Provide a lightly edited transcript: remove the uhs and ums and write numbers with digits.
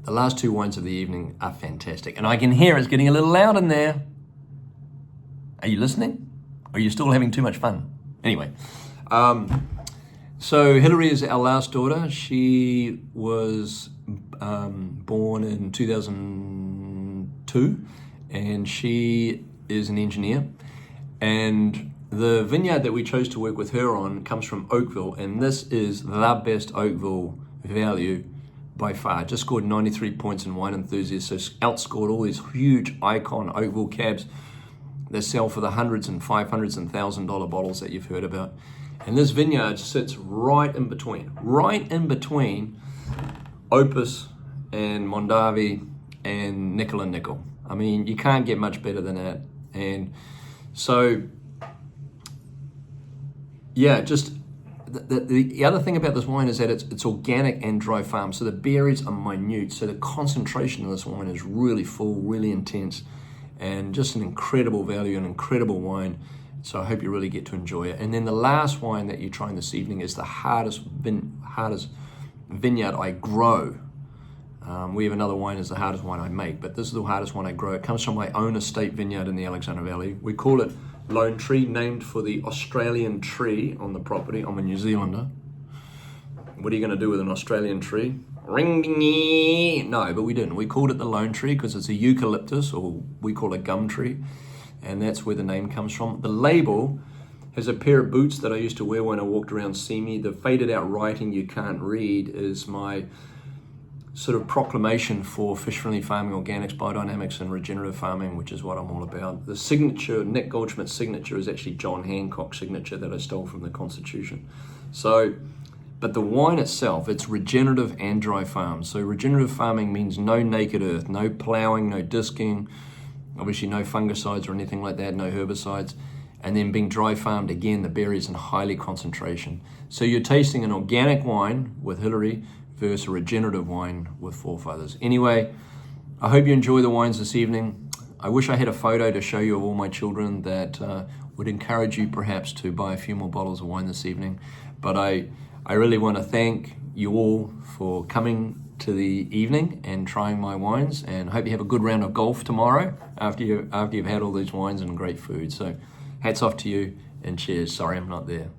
the last two wines of the evening are fantastic. And I can hear it's getting a little loud in there. Are you listening? Or are you still having too much fun? Anyway, so Hillary is our last daughter. She was born in 2002, and she is an engineer. And the vineyard that we chose to work with her on comes from Oakville, and this is the best Oakville value by far. Just scored 93 points in Wine Enthusiast, so outscored all these huge icon Oakville cabs that sell for the hundreds and $500s and $1,000 bottles that you've heard about. And this vineyard sits right in between Opus and Mondavi and Nickel and Nickel. I mean, you can't get much better than that. And so, yeah, just the other thing about this wine is that it's organic and dry farm. So the berries are minute. So the concentration of this wine is really full, really intense, and just an incredible value, an incredible wine. So I hope you really get to enjoy it. And then the last wine that you're trying this evening is the hardest vineyard I grow. We have another wine as the hardest wine I make, but this is the hardest one I grow. It comes from my own estate vineyard in the Alexander Valley. We call it Lone Tree, named for the Australian tree on the property. I'm a New Zealander. What are you going to do with an Australian tree? Ring-dingy! No, but we didn't. We called it the Lone Tree because it's a eucalyptus, or we call it gum tree, and that's where the name comes from. The label has a pair of boots that I used to wear when I walked around Simi. The faded out writing you can't read is my sort of proclamation for fish-friendly farming, organics, biodynamics, and regenerative farming, which is what I'm all about. The signature, Nick Goldschmidt's signature, is actually John Hancock's signature that I stole from the Constitution. So, but the wine itself, it's regenerative and dry farm. So regenerative farming means no naked earth, no plowing, no disking, obviously no fungicides or anything like that, no herbicides. And then being dry farmed, again, the berries in highly concentration. So you're tasting an organic wine with Hillary versus a regenerative wine with Forefathers. Anyway, I hope you enjoy the wines this evening. I wish I had a photo to show you of all my children that would encourage you perhaps to buy a few more bottles of wine this evening. But I really want to thank you all for coming to the evening and trying my wines, and hope you have a good round of golf tomorrow after you've had all these wines and great food. So hats off to you and cheers. Sorry I'm not there.